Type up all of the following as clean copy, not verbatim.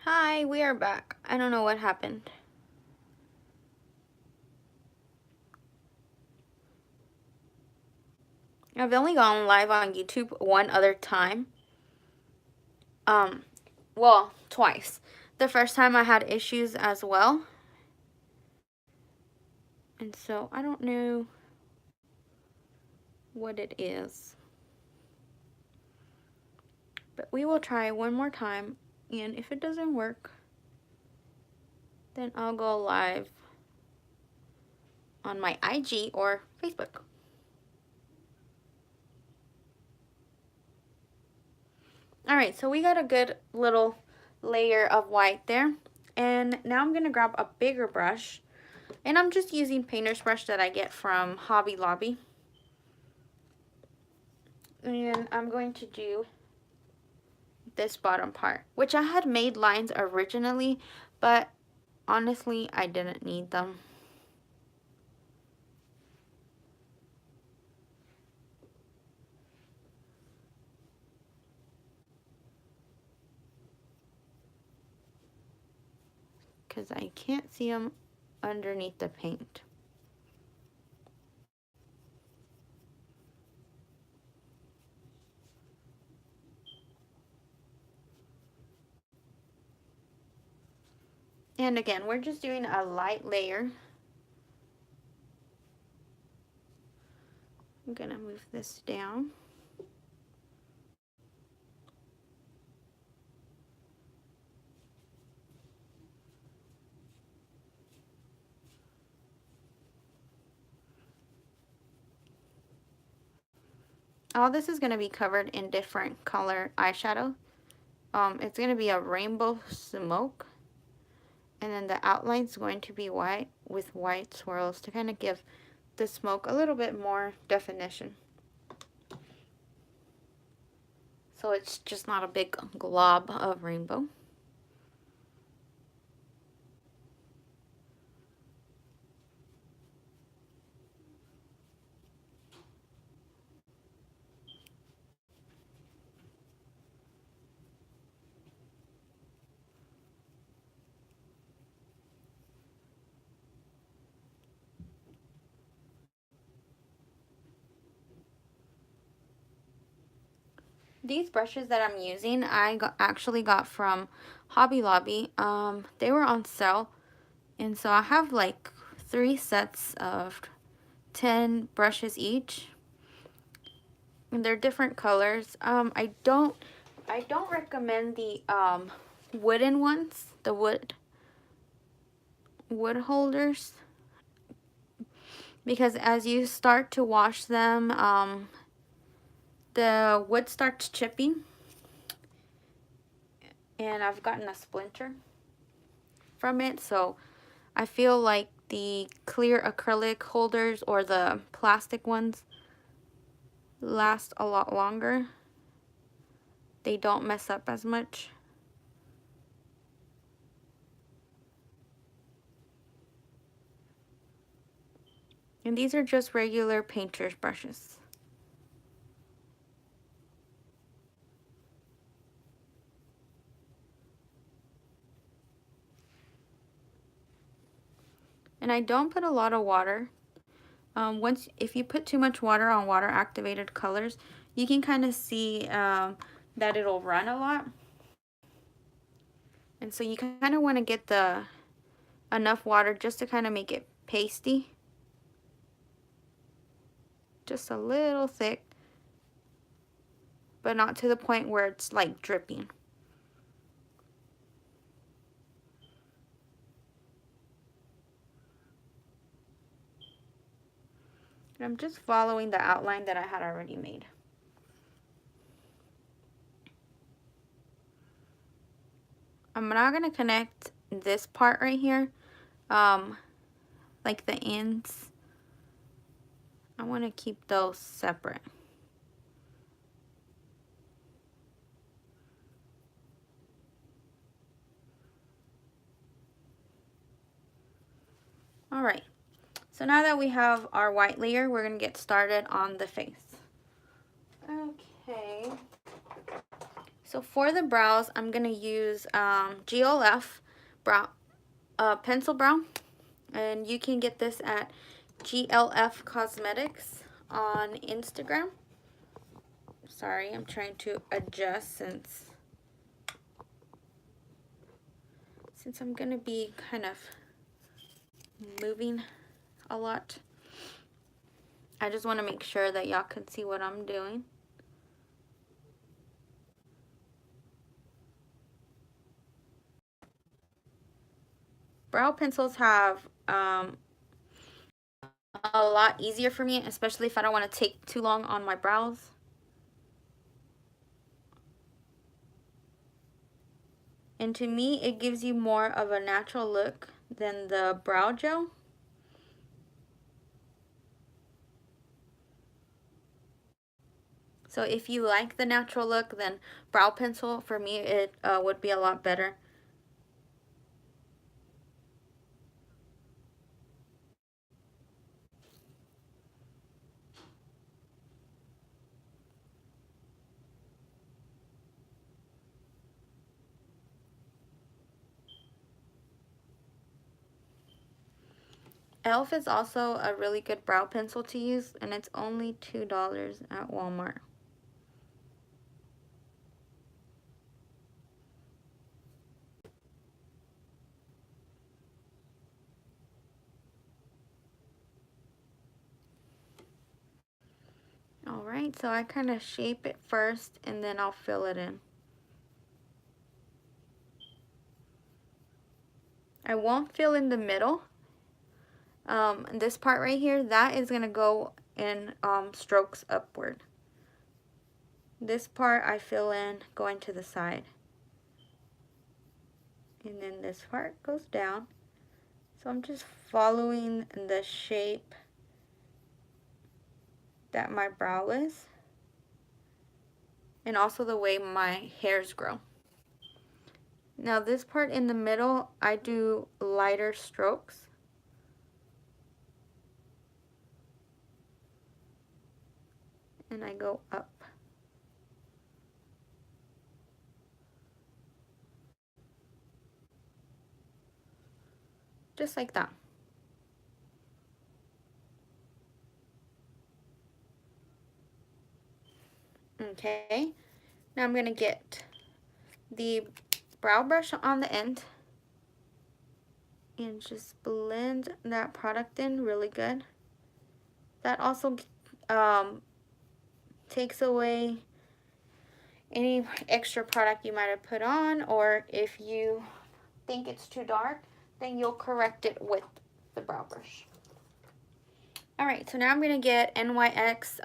Hi, we are back. I don't know what happened. I've only gone live on YouTube one other time. Um, well, twice. The first time I had issues as well. And so I don't know what it is. But we will try one more time. And if it doesn't work, then I'll go live on my IG or Facebook. Alright, so we got a good little layer of white there. And now I'm going to grab a bigger brush. And I'm just using painter's brush that I get from Hobby Lobby. And I'm going to do this bottom part, which I had made lines originally, but honestly, I didn't need them. Because I can't see them underneath the paint. And again, we're just doing a light layer. I'm gonna move this down. All this is gonna be covered in different color eyeshadow. It's gonna be a rainbow smoke. And then the outline is going to be white with white swirls to kind of give the smoke a little bit more definition. So it's just not a big glob of rainbow. These brushes that I'm using, I actually got from Hobby Lobby. They were on sale. And so I have like 3 sets of 10 brushes each. And they're different colors. I don't recommend the wooden ones, the wood holders, because as you start to wash them, the wood starts chipping, and I've gotten a splinter from it. So I feel like the clear acrylic holders or the plastic ones last a lot longer. They don't mess up as much. And these are just regular painter's brushes. And I don't put a lot of water. If you put too much water on water activated colors, you can kind of see that it'll run a lot. And so you kind of want to get enough water just to kind of make it pasty. Just a little thick, but not to the point where it's like dripping. And I'm just following the outline that I had already made. I'm not going to connect this part right here, like the ends. I want to keep those separate. Alright, so now that we have our white layer, we're going to get started on the face. Okay, So for the brows, I'm going to use GLF brow, pencil brow. And you can get this at GLF Cosmetics on Instagram. Sorry, I'm trying to adjust since I'm going to be kind of moving a lot. I just want to make sure that y'all can see what I'm doing. Brow pencils have a lot easier for me, especially if I don't want to take too long on my brows. And to me, it gives you more of a natural look than the brow gel. So if you like the natural look, then brow pencil, for me, it would be a lot better. e.l.f. is also a really good brow pencil to use, and it's only $2 at Walmart. Alright, so I kind of shape it first, and then I'll fill it in. I won't fill in the middle. This part right here, that is going to go in strokes upward. This part I fill in going to the side. And then this part goes down. So I'm just following the shape that my brow is. And also the way my hairs grow. Now this part in the middle, I do lighter strokes. And I go up. Just like that. Okay, now I'm going to get the brow brush on the end and just blend that product in really good. That also takes away any extra product you might have put on, or if you think it's too dark, then you'll correct it with the brow brush. Alright, so now I'm going to get NYX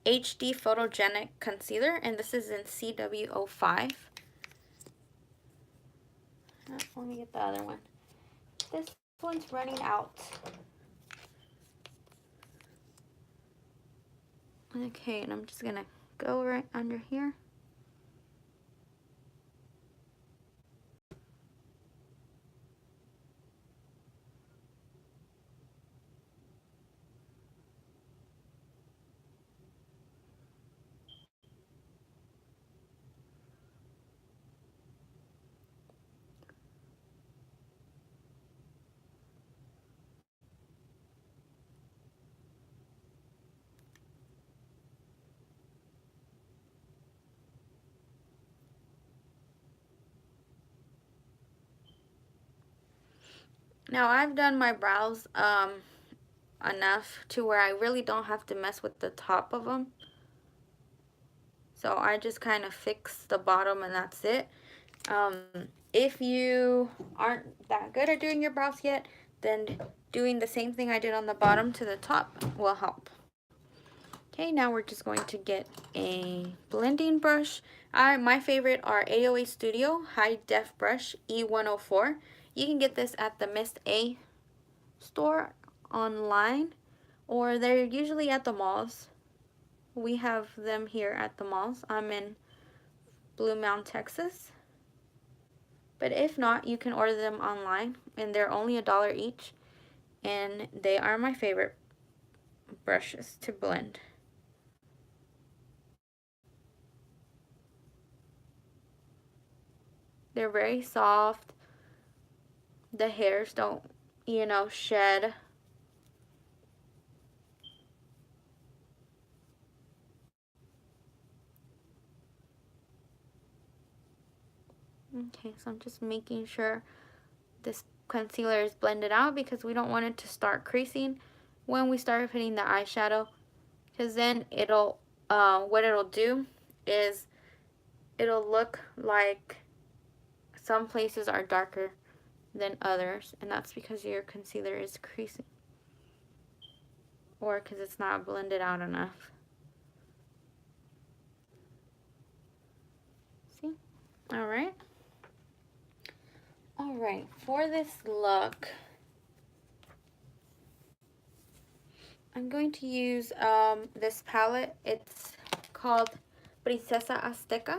HD Photogenic Concealer, and this is in CW05. Let me get the other one. This one's running out. Okay, and I'm just going to go right under here. Now I've done my brows enough to where I really don't have to mess with the top of them. So I just kind of fix the bottom and that's it. If you aren't that good at doing your brows yet, then doing the same thing I did on the bottom to the top will help. Okay, now we're just going to get a blending brush. My favorite are AOA Studio High Def Brush E104. You can get this at the Miss A store online, or they're usually at the malls. We have them here at the malls. I'm in Blue Mound, Texas. But if not, you can order them online, and they're only $1 each. And they are my favorite brushes to blend. They're very soft. The hairs don't, shed. Okay, so I'm just making sure this concealer is blended out because we don't want it to start creasing when we start putting the eyeshadow, because then what it'll do is it'll look like some places are darker than others, and that's because your concealer is creasing or because it's not blended out enough. See? Alright. Alright, for this look, I'm going to use this palette. It's called Princesa Azteca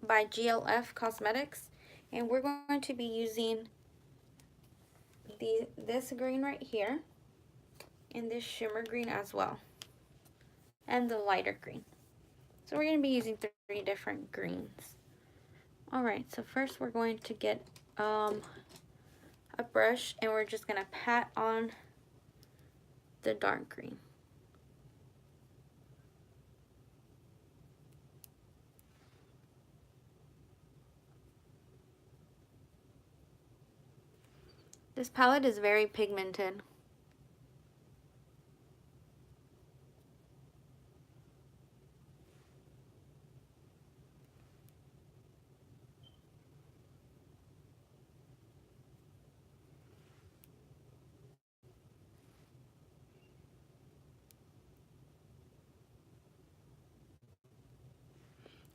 by GLF Cosmetics. And we're going to be using this green right here and this shimmer green as well. And the lighter green. So we're going to be using 3 different greens. Alright, so first we're going to get a brush and we're just going to pat on the dark green. This palette is very pigmented.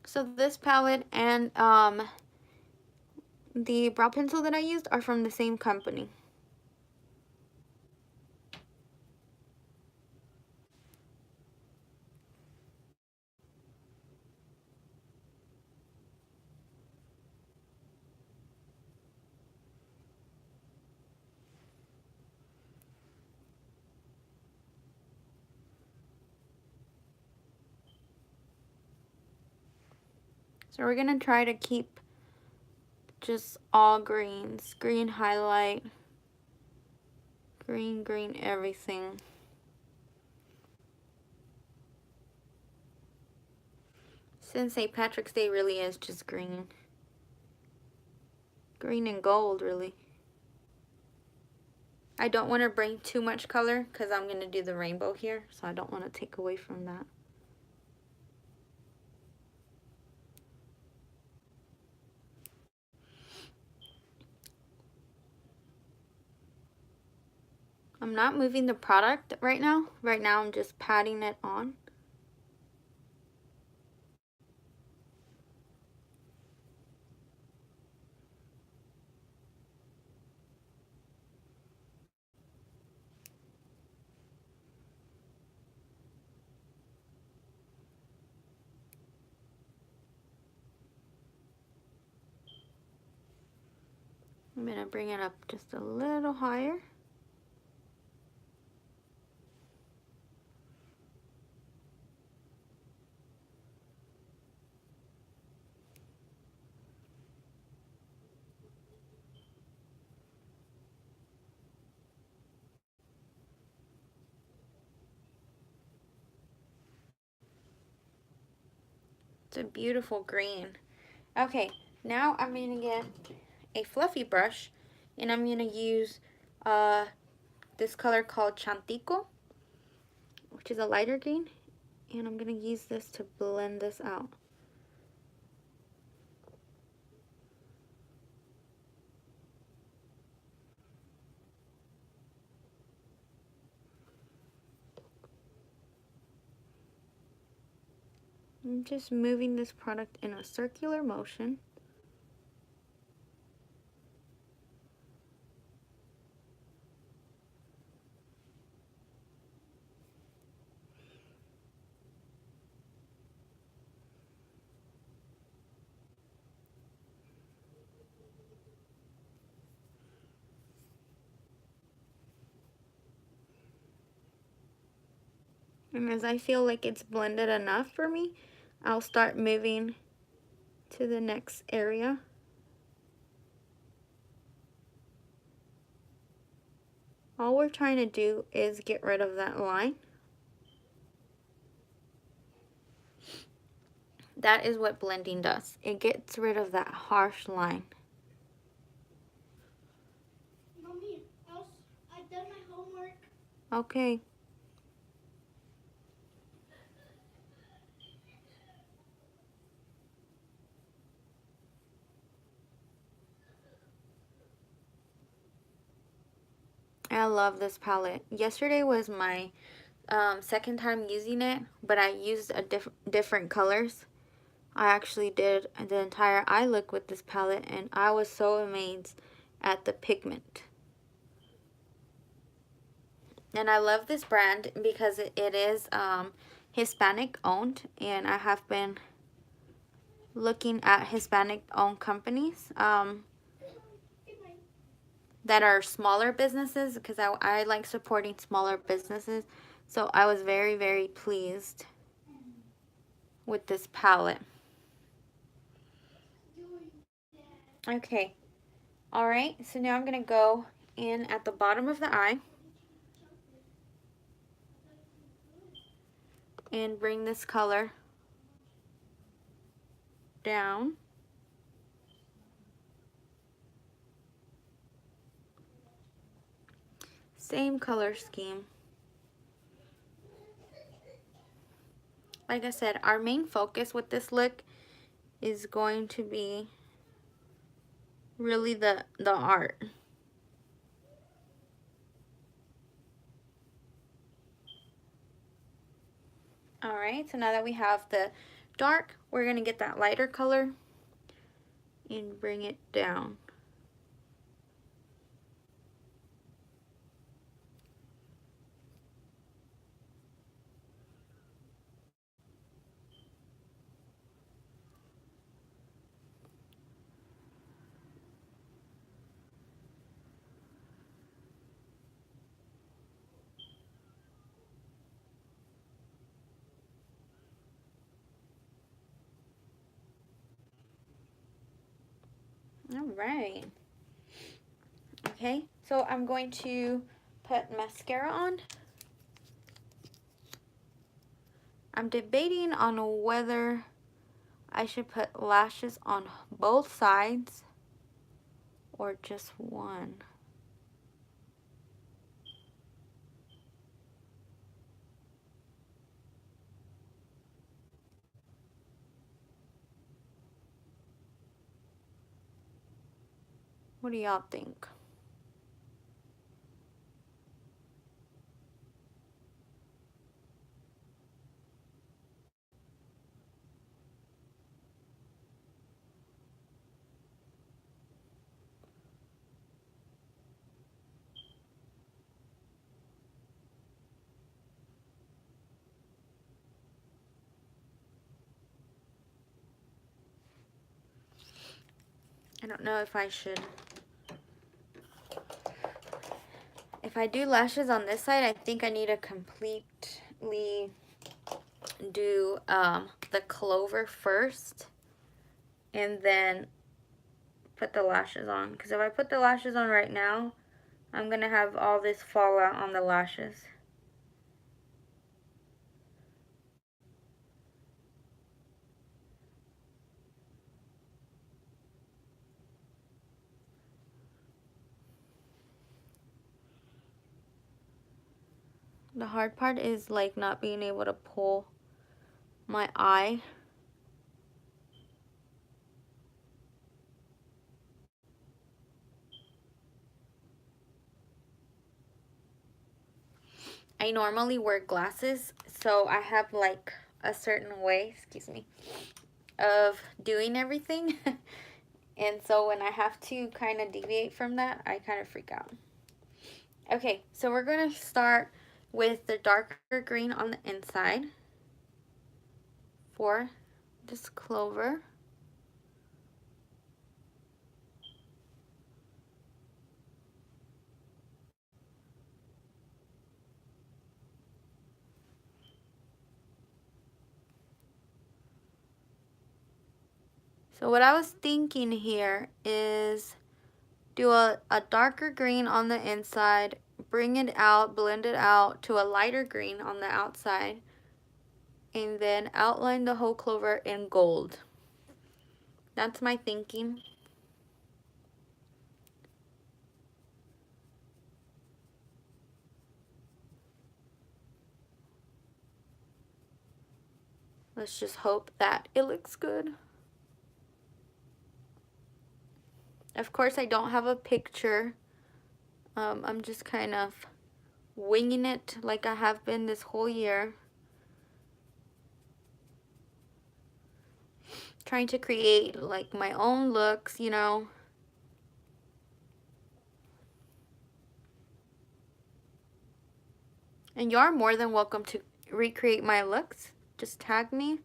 So this palette and the brow pencil that I used are from the same company. So we're going to try to keep just all greens. Green highlight. Green, green, everything. Since St. Patrick's Day really is just green. Green and gold, really. I don't want to bring too much color because I'm going to do the rainbow here. So I don't want to take away from that. I'm not moving the product right now. Right now I'm just patting it on. I'm going to bring it up just a little higher. It's a beautiful green. Okay, now I'm going to get a fluffy brush and I'm going to use this color called Chantico, which is a lighter green, and I'm going to use this to blend this out. I'm just moving this product in a circular motion. And as I feel like it's blended enough for me, I'll start moving to the next area. All we're trying to do is get rid of that line. That is what blending does. It gets rid of that harsh line. Mommy, I've done my homework. Okay. I love this palette. Yesterday was my second time using it, but I used a different colors. I actually did the entire eye look with this palette, and I was so amazed at the pigment. And I love this brand because it is Hispanic owned, and I have been looking at Hispanic owned companies that are smaller businesses, because I like supporting smaller businesses. So I was very, very pleased with this palette. Okay. Alright, so now I'm going to go in at the bottom of the eye and bring this color down. Same color scheme. Like I said, our main focus with this look is going to be really the art. Alright, so now that we have the dark, we're going to get that lighter color and bring it down. Alright. Okay, so I'm going to put mascara on. I'm debating on whether I should put lashes on both sides or just one. What do y'all think? I don't know if I should. If I do lashes on this side, I think I need to completely do the clover first and then put the lashes on. Because if I put the lashes on right now, I'm going to have all this fall out on the lashes. The hard part is like not being able to pull my eye. I normally wear glasses, so I have like a certain way, excuse me, of doing everything. And so when I have to kind of deviate from that, I kind of freak out. Okay, so we're going to start with the darker green on the inside for this clover. So what I was thinking here is do a darker green on the inside, bring it out, blend it out to a lighter green on the outside, and then outline the whole clover in gold. That's my thinking. Let's just hope that it looks good. Of course, I don't have a picture. I'm just kind of winging it like I have been this whole year. Trying to create like my own looks, you know. And you are more than welcome to recreate my looks. Just tag me.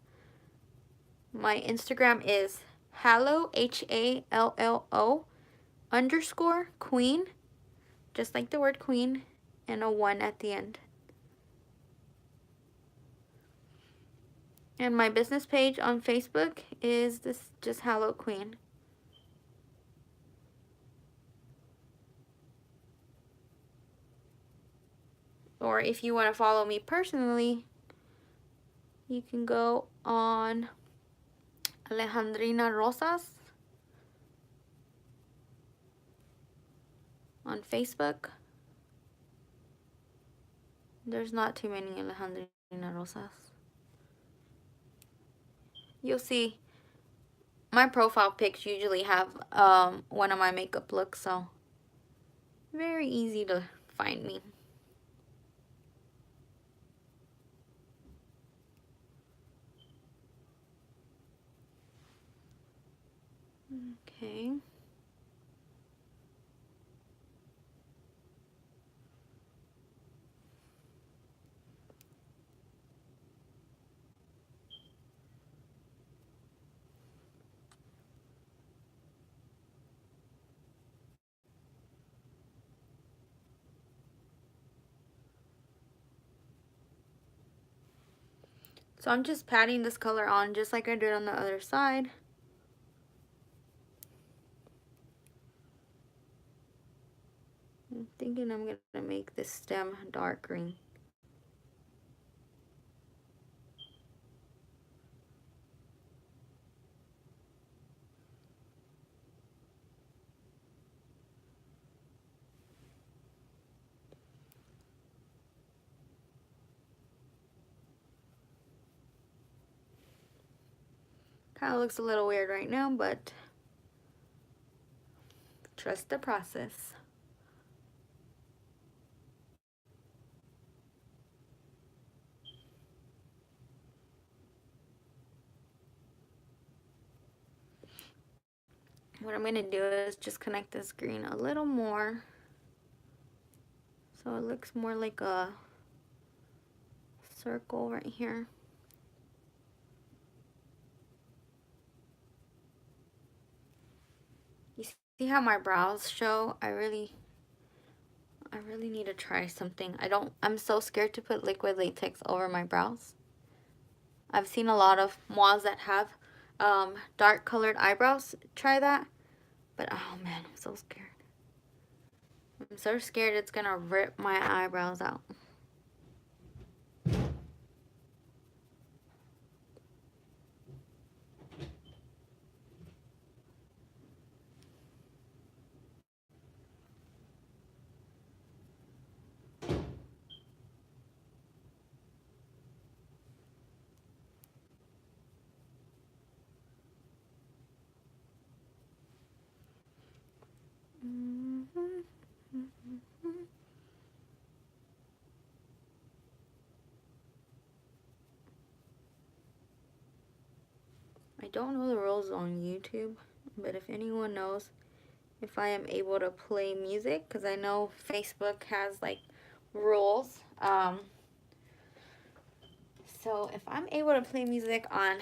My Instagram is Hallo, HALLO _ queen, just like the word queen, and a 1 at the end. And my business page on Facebook is this, just Hallo Queen. Or if you want to follow me personally, you can go on Alejandrina Rosas on Facebook. There's not too many Alejandrina Rosas. You'll see my profile pics usually have one of my makeup looks, so very easy to find me. Okay. So I'm just patting this color on just like I did on the other side. I'm thinking I'm going to make this stem dark green. Kind of looks a little weird right now, but trust the process. What I'm going to do is just connect this green a little more so it looks more like a circle right here. You see how my brows show? I really need to try something. I'm so scared to put liquid latex over my brows. I've seen a lot of moms that have dark colored eyebrows try that, but oh man, I'm so scared. I'm so scared it's gonna rip my eyebrows out. I don't know the rules on YouTube, but if anyone knows if I am able to play music, because I know Facebook has like rules. So if I'm able to play music on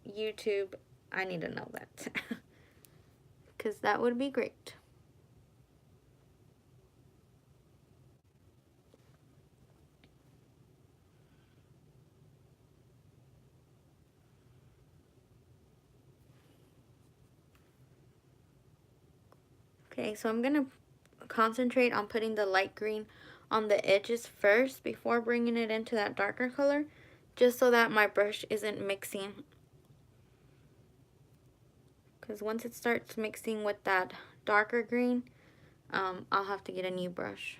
YouTube, I need to know that. Because that would be great. Okay, so I'm going to concentrate on putting the light green on the edges first before bringing it into that darker color, just so that my brush isn't mixing. Because once it starts mixing with that darker green, I'll have to get a new brush.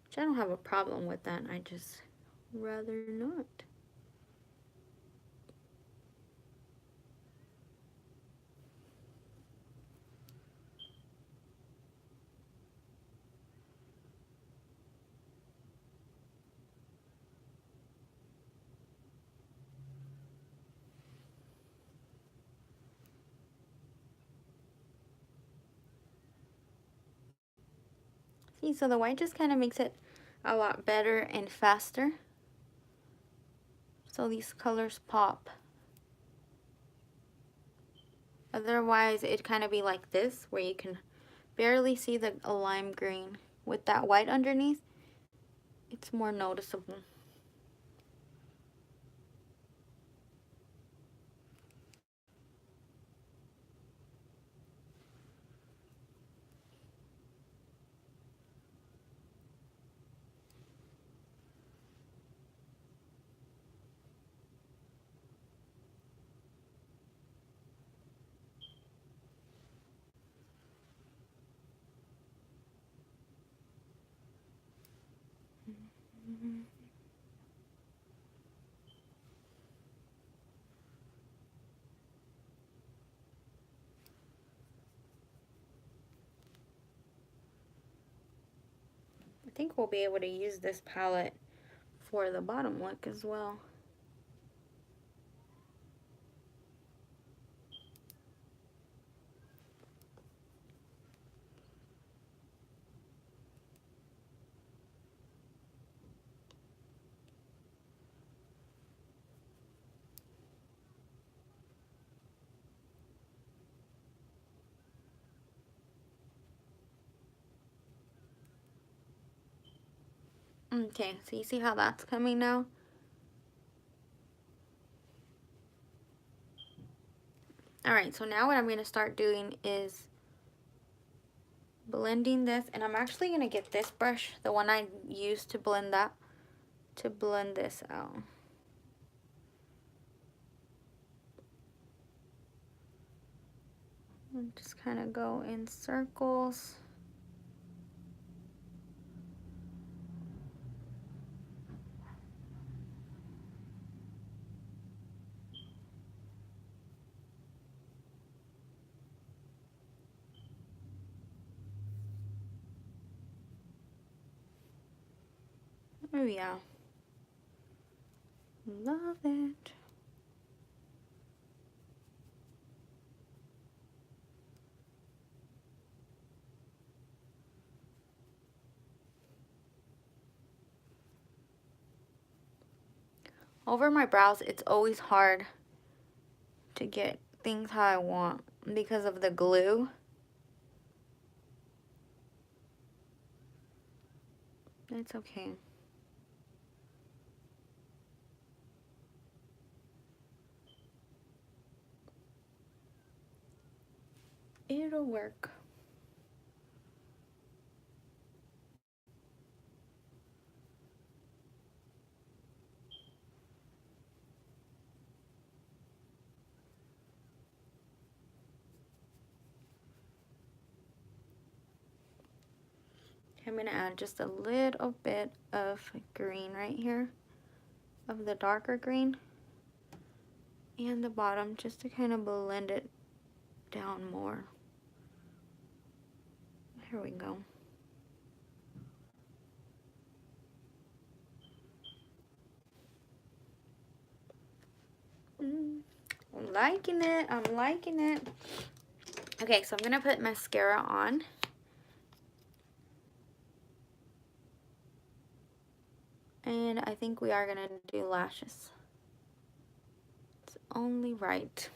Which I don't have a problem with that, I just rather not. See, so the white just kind of makes it a lot better and faster. So these colors pop. Otherwise, it'd kind of be like this, where you can barely see the lime green. With that white underneath, it's more noticeable. I think we'll be able to use this palette for the bottom look as well. Okay, so you see how that's coming now? Alright, so now what I'm going to start doing is blending this, and I'm actually going to get this brush, the one I used to blend that, to blend this out. And just kind of go in circles. Oh yeah. Love it. Over my brows, it's always hard to get things how I want because of the glue. It's okay. It'll work. I'm going to add just a little bit of green right here, of the darker green, and the bottom, just to kind of blend it down more. Here we go. I'm liking it. I'm liking it. Okay, so I'm going to put mascara on. And I think we are going to do lashes. It's only right.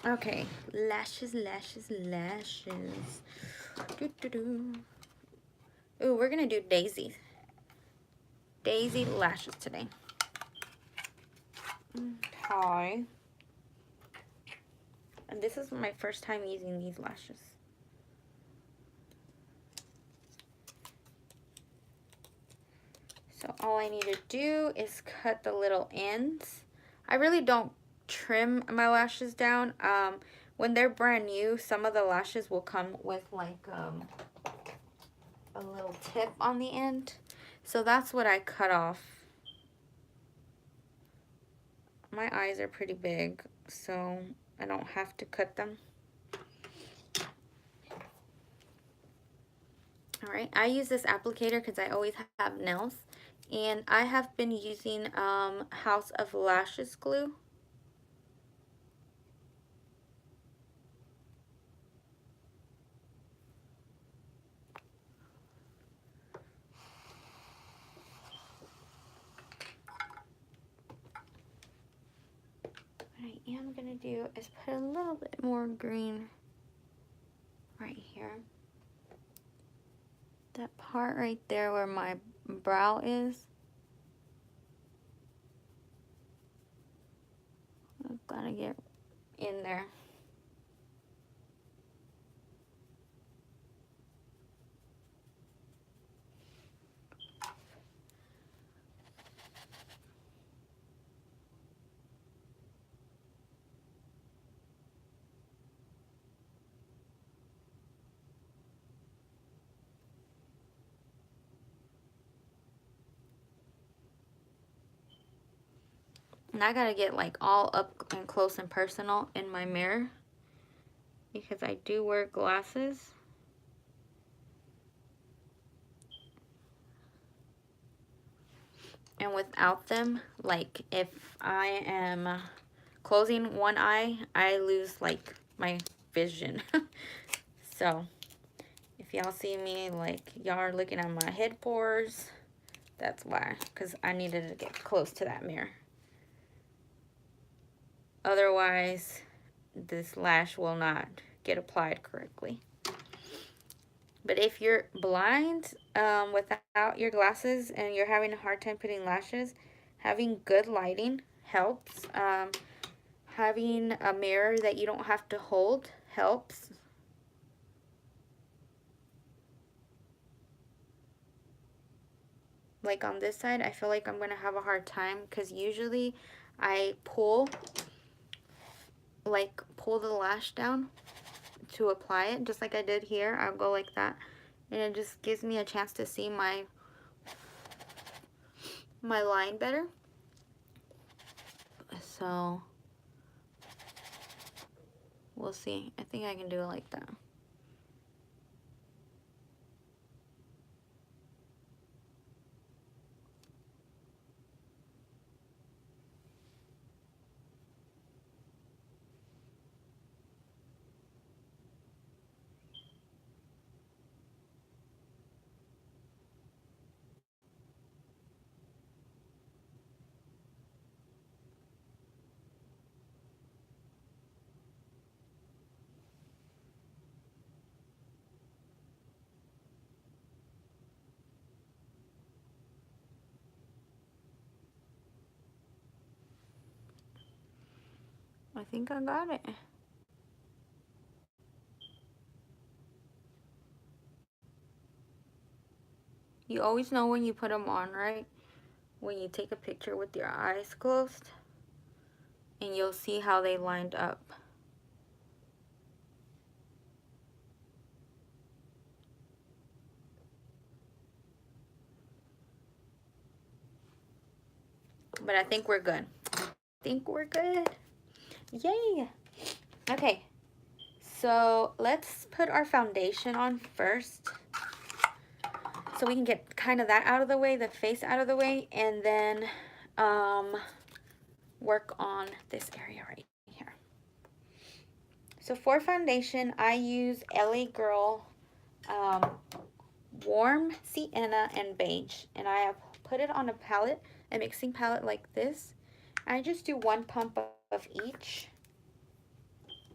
Okay, lashes, lashes, lashes. Ooh, we're gonna do Daisy. Daisy lashes today. Hi. And this is my first time using these lashes. So all I need to do is cut the little ends. I really don't trim my lashes down. When they're brand new, some of the lashes will come with like a little tip on the end. So that's what I cut off. My eyes are pretty big, so I don't have to cut them. Alright, I use this applicator because I always have nails. And I have been using House of Lashes glue. What I am going to do is put a little bit more green right here. That part right there where my brow is. I've got to get in there. And I gotta get like all up and close and personal in my mirror because I do wear glasses. And without them, like if I am closing one eye, I lose like my vision. So if y'all see me like y'all are looking at my head pores, that's why, because I needed to get close to that mirror. Otherwise, this lash will not get applied correctly. But if you're blind without your glasses and you're having a hard time putting lashes, having good lighting helps. Having a mirror that you don't have to hold helps. Like on this side, I feel like I'm going to have a hard time because usually I pull the lash down to apply it, just like I did here. I'll go like that, and it just gives me a chance to see my line better. So we'll see. I think I can do it like that. I think I got it. You always know when you put them on, right? When you take a picture with your eyes closed, and you'll see how they lined up. But I think we're good. I think we're good. Yay! Okay, so let's put our foundation on first, so we can get kind of that out of the way, the face out of the way, and then work on this area right here. So for foundation, I use LA Girl Warm Sienna and Beige, and I have put it on a palette, a mixing palette like this. I just do one pump of each,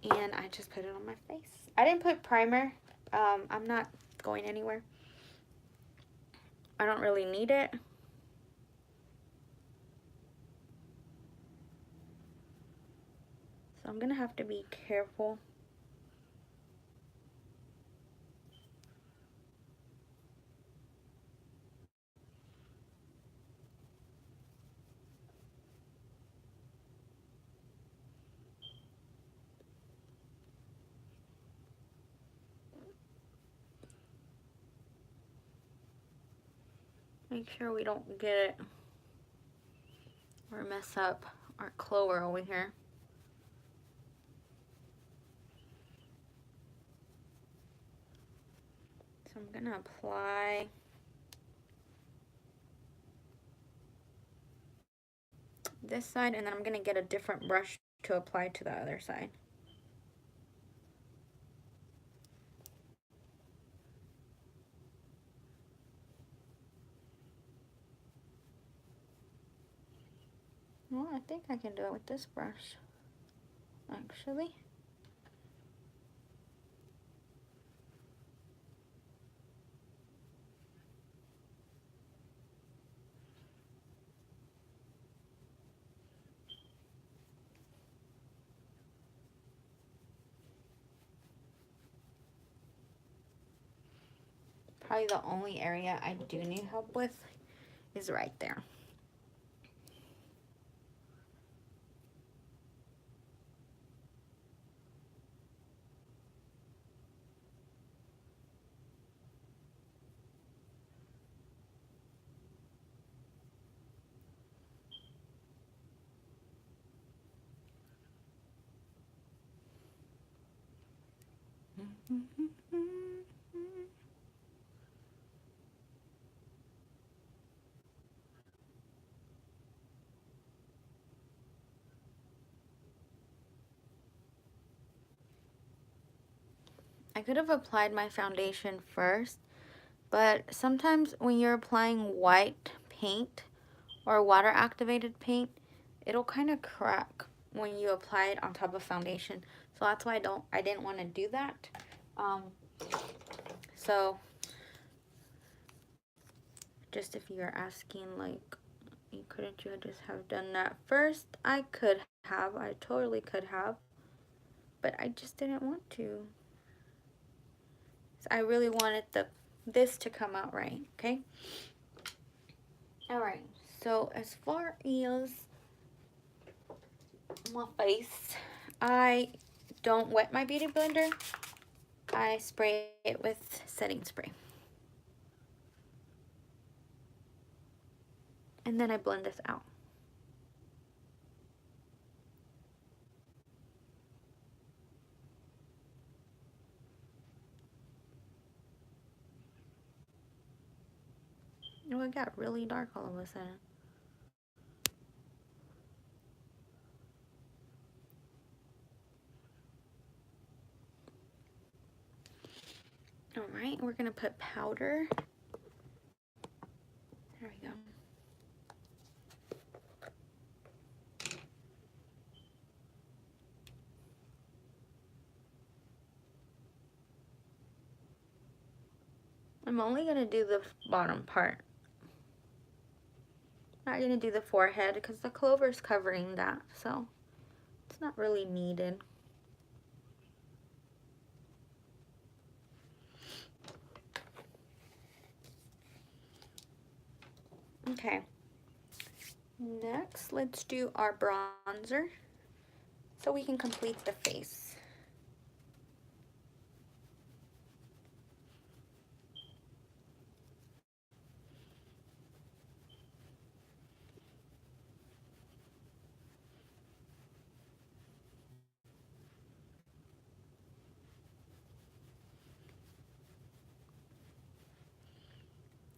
and I just put it on my face. I didn't put primer. I'm not going anywhere. I don't really need it. So I'm gonna have to be careful. Make sure we don't get it or mess up our clover over here. So I'm gonna apply this side, and then I'm gonna get a different brush to apply to the other side. Well, I think I can do it with this brush, actually. Probably the only area I do need help with is right there. I could have applied my foundation first, but sometimes when you're applying white paint or water activated paint, it'll kind of crack when you apply it on top of foundation. So that's why I didn't want to do that. So just if you're asking, like, couldn't you just have done that first? I totally could have, but I just didn't want to. So I really wanted this to come out right, okay? All right, so as far as my face, I don't wet my beauty blender. I spray it with setting spray. And then I blend this out. Oh, it got really dark all of a sudden. All right, we're gonna put powder. There we go. I'm only gonna do the bottom part. Not gonna do the forehead because the clover is covering that, so it's not really needed. Okay. Next, let's do our bronzer so we can complete the face.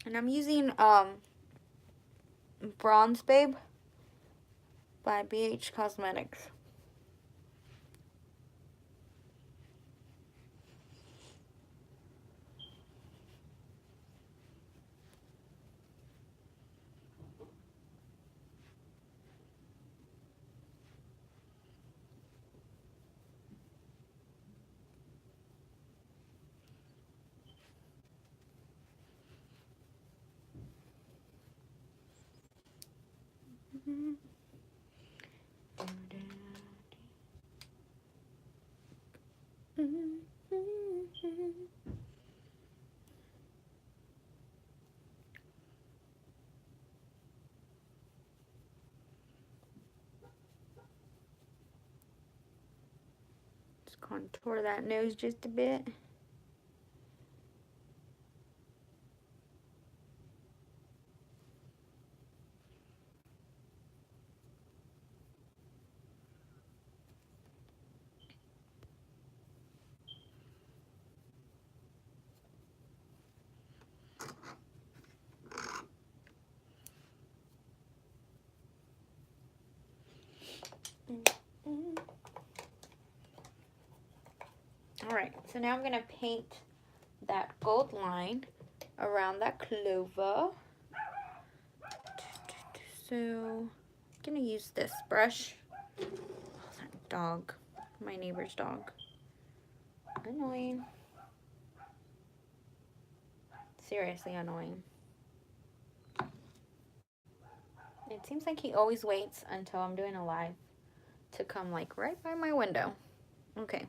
And I'm using Bronze Babe by BH Cosmetics. Just contour that nose just a bit. Alright, so now I'm going to paint that gold line around that clover. So, I'm going to use this brush. Oh, that dog. My neighbor's dog. Annoying. Seriously annoying. It seems like he always waits until I'm doing a live to come like right by my window. Okay.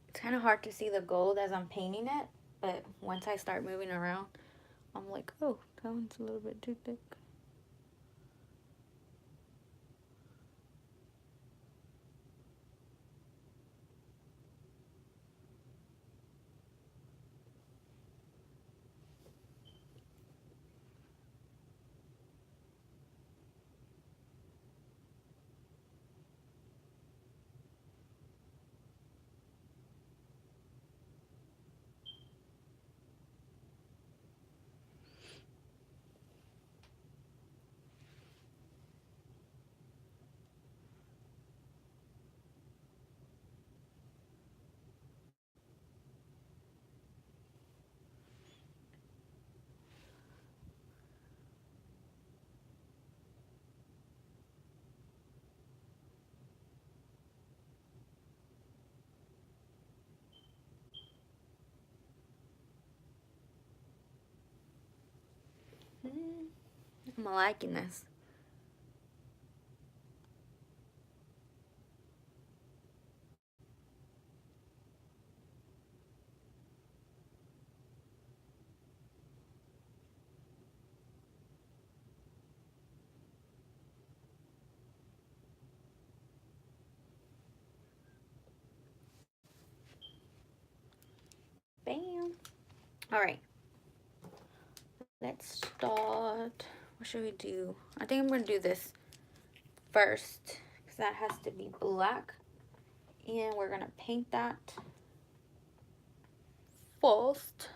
It's kind of hard to see the gold as I'm painting it, but once I start moving around, I'm like, oh, that one's a little bit too thick. I'm liking this. Bam. All right. Let's start. What should we do? I think I'm going to do this first because that has to be black. And we're going to paint that first.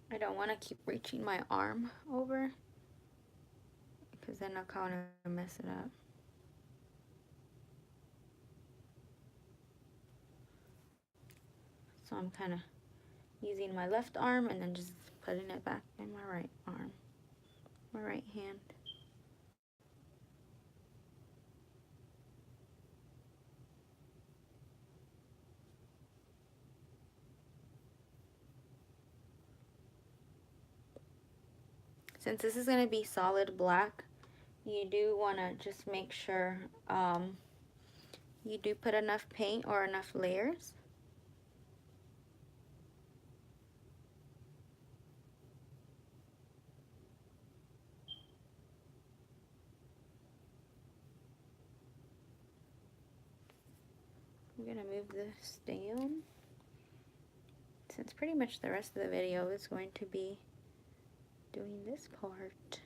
I don't want to keep reaching my arm over because then I'll kind of mess it up. So I'm kind of using my left arm and then just putting it back in my right arm, my right hand. Since this is going to be solid black, you do want to just make sure you do put enough paint or enough layers. I'm going to move this down, since pretty much the rest of the video is going to be doing this part.